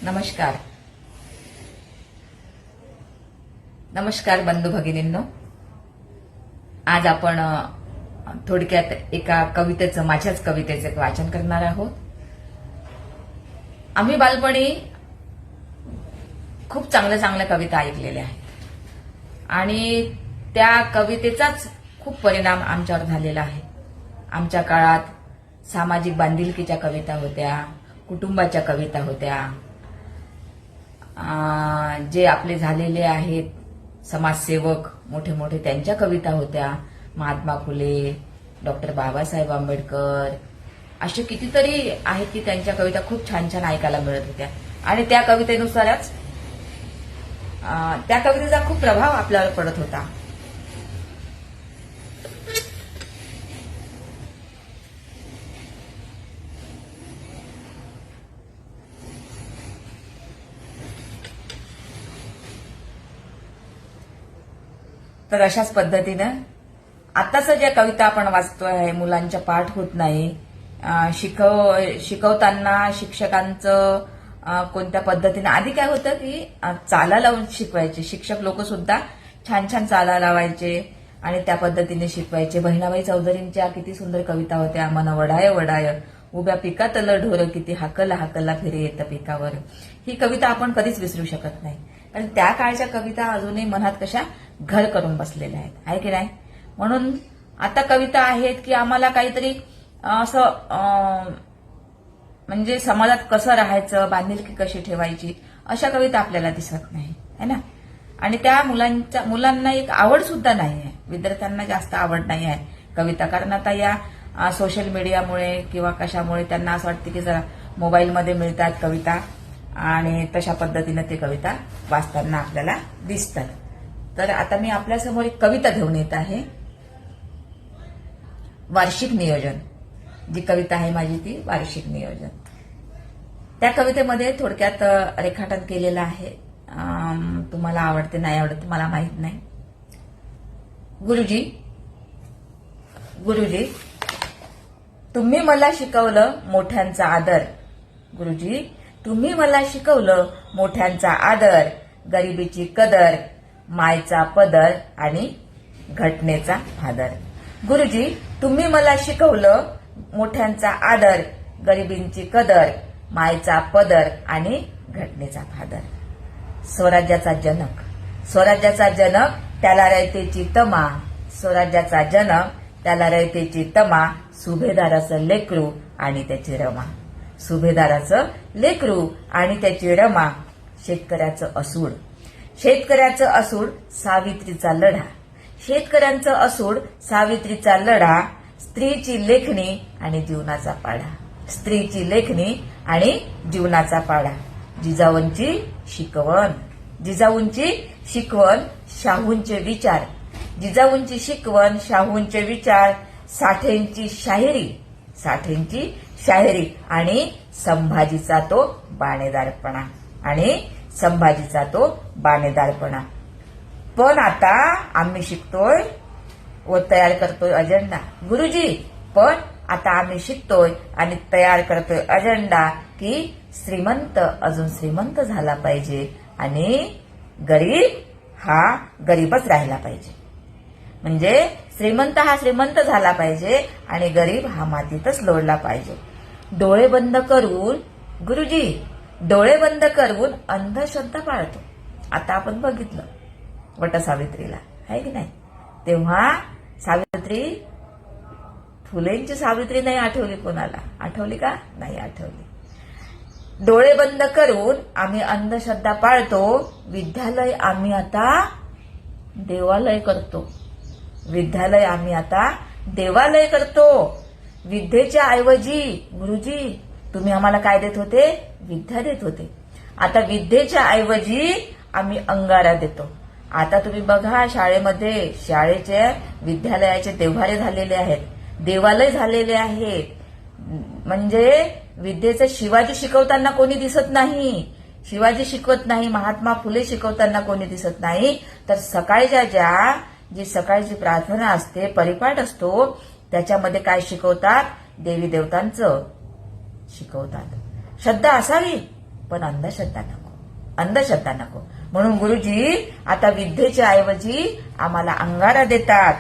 नमस्कार. नमस्कार बंधू भगिनींनो. आज आपण थोडक्यात एका कवितेचं, माझ्याच कवितेचं वाचन करणार आहोत. आम्ही बालपणी खूप चांगल्या कविता ऐकलेल्या आहेत आणि त्या कवितेचाच खूप परिणाम आमच्यावर झालेला आहे. आमच्या काळात सामाजिक बांधिलकीच्या कविता होत्या, कुटुंबाच्या कविता होत्या, जे आपले झालेले आहेत समाजसेवक मोठे मोठे त्यांच्या कविता होत्या, महात्मा फुले, डॉक्टर बाबासाहेब आंबेडकर, असे कितीतरी आहेत की त्यांच्या कविता खूप छान छान ऐकायला मिळत होत्या आणि त्या कवितेनुसारच त्या कवितेचा खूप प्रभाव आपल्यावर पडत होता. तर अशाच पद्धतीनं आताच ज्या कविता आपण वाचतोय, मुलांच्या पाठ होत नाही, शिकवताना शिक्षकांचं कोणत्या पद्धतीने, आधी काय होतं की चाला लावून शिकवायचे शिक्षक लोक सुद्धा, छान छान चाला लावायचे आणि त्या पद्धतीने शिकवायचे. बहिणाबाई चौधरींच्या किती सुंदर कविता होत्या. मन वडाय वडाय उभ्या पिकातलं ढोर, किती हाकला हाकला फिरे येतं पिकावर. ही कविता आपण कधीच विसरू शकत नाही, कारण त्या काळच्या कविता अजूनही मनात कशा घर करून बसलेल्या आहेत, आहे की नाही. म्हणून आता कविता आहेत की आम्हाला काहीतरी असं म्हणजे समाजात कसं राहायचं, बांधिलकी कशी ठेवायची, अशा कविता आपल्याला दिसत नाही, है ना. आणि त्या मुलांना एक आवड सुद्धा नाही आहे, विद्यार्थ्यांना जास्त आवड नाही आहे कविता, कारण आता या सोशल मीडियामुळे किंवा कशामुळे त्यांना असं वाटतं की जरा मोबाईलमध्ये मिळतात कविता आणि तशा पद्धतीने ते कविता वाचताना आपल्याला दिसतात. तर आता मी आपल्यासमोर एक कविता घेऊन येत आहे, वार्षिक नियोजन. जी कविता आहे माझी ती वार्षिक नियोजन. त्या कवितेमध्ये थोडक्यात रेखाटन केलेलं आहे. तुम्हाला आवडते नाही आवडते मला माहित नाही. गुरुजी तुम्ही मला शिकवलं मोठ्यांचा आदर. गुरुजी तुम्ही मला शिकवलं मोठ्यांचा आदर, गरिबीची कदर, मायचा पदर आणि घटनेचा फादर. गुरुजी तुम्ही मला शिकवलं मोठ्यांचा आदर, गरिबींची कदर, मायचा पदर आणि घटनेचा फादर. स्वराज्याचा जनक त्याला रयतेची तमा, स्वराज्याचा जनक त्याला रयतेची तमा, सुभेदाराचं लेकरू आणि त्याची रमा. सुभेदाराचं लेकरू आणि त्याची रमा, शेतकऱ्याचं असूड सावित्रीचा लढा, शेतकऱ्यांचं असूड सावित्रीचा लढा, स्त्रीची लेखणी आणि जीवनाचा पाढा, स्त्रीची लेखणी आणि जीवनाचा पाढा. जिजाऊंची शिकवण शाहूंचे विचार, जिजाऊंची शिकवण शाहूंचे विचार, साठेंची शाहिरी आणि संभाजीचा तो बाणेदारपणा. पण आता आम्ही शिकतोय व तयार करतोय अजेंडा. गुरुजी पण आता आम्ही शिकतोय आणि तयार करतोय अजेंडा की श्रीमंत अजून श्रीमंत झाला पाहिजे आणि गरीब हा गरीबच राहिला पाहिजे. म्हणजे श्रीमंत हा श्रीमंत झाला पाहिजे आणि गरीब हा मातीतच लोळला पाहिजे. डोळे बंद करून अंधश्रद्धा पाळतो. आता आपण बघितलं वटसावित्रीला, आहे की नाही, तेव्हा सावित्री फुलेंची सावित्री नाही आठवली, कोणाला आठवली का? नाही आठवली. डोळे बंद करून आम्ही अंधश्रद्धा पाळतो, विद्यालय आम्ही आता देवालय करतो. विद्येच्या ऐवजी गुरुजी तुम्ही आम्हाला काय देत होते? विद्या देत होते. आता विद्येच्या ऐवजी आम्ही अंगारा देतो. आता तुम्ही बघा शाळेचे विद्यालयाचे देव्हारे झालेले आहेत, देवालय झालेले आहेत. म्हणजे विद्येचं शिवाजी शिकवताना कोणी दिसत नाही, शिवाजी शिकवत नाही, महात्मा फुले शिकवताना कोणी दिसत नाही. तर जी सकाळची प्रार्थना असते, परिपाठ असतो, त्याच्यामध्ये काय शिकवतात? देवी देवतांचं शिकवतात. श्रद्धा असावी पण अंधश्रद्धा नको. म्हणून गुरुजी आता विद्येच्या ऐवजी आम्हाला अंगारा देतात.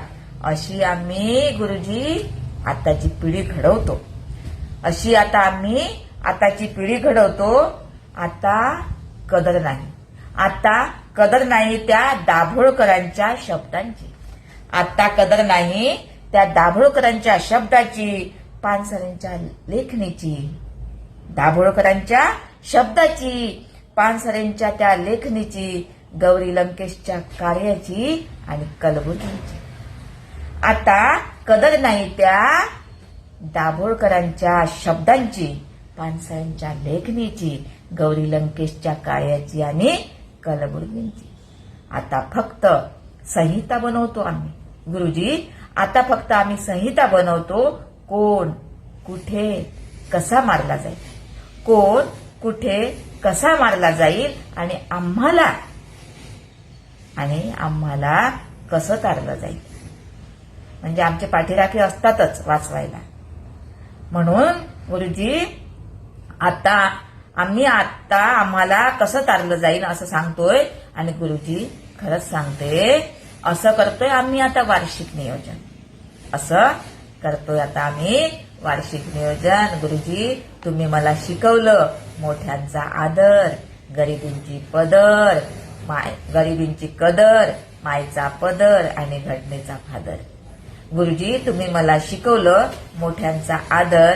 अशी आम्ही गुरुजी आताची पिढी घडवतो. आताची पिढी घडवतो. आता कदर नाही त्या दाभोळकरांच्या शब्दाची, पानसरेंच्या लेखणीची, दाभोळकरांच्या शब्दाची, पानसरेंच्या त्या लेखणीची, गौरी लंकेशच्या कार्याची आणि कलबुर्गींची. आता कदर नाही त्या दाभोळकरांच्या शब्दांची, पानसरेंच्या लेखणीची, गौरी लंकेशच्या कार्याची आणि कलबुर्गींची. आता फक्त संहिता बनवतो आम्ही गुरुजी. आता फक्त आम्ही संहिता बनवतो. कोण कुठे कसा मारला जाईल आणि आम्हाला कसं तारलं जाईल. म्हणजे आमचे पाठीराखे असतातच वाचवायला. म्हणून गुरुजी आता आम्हाला कसं तारलं जाईल असं सांगतोय. आणि गुरुजी खरंच सांगते, असं करतोय आम्ही आता वार्षिक नियोजन. गुरुजी तुम्ही मला शिकवलं मोठ्यांचा आदर, गरिबींची कदर, मायेचा पदर आणि घटनेचा फादर. गुरुजी तुम्ही मला शिकवलं मोठ्यांचा आदर,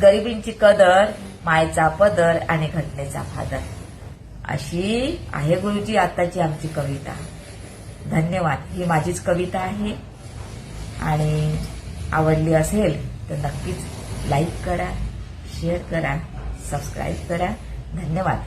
गरिबींची कदर, मायेचा पदर आणि घटनेचा फादर. अशी आहे गुरुजी आताची आमची कविता. धन्यवाद. ही माझीच कविता आहे आणि आवडली असेल तर नक्कीच लाईक करा, शेअर करा, सबस्क्राईब करा. धन्यवाद.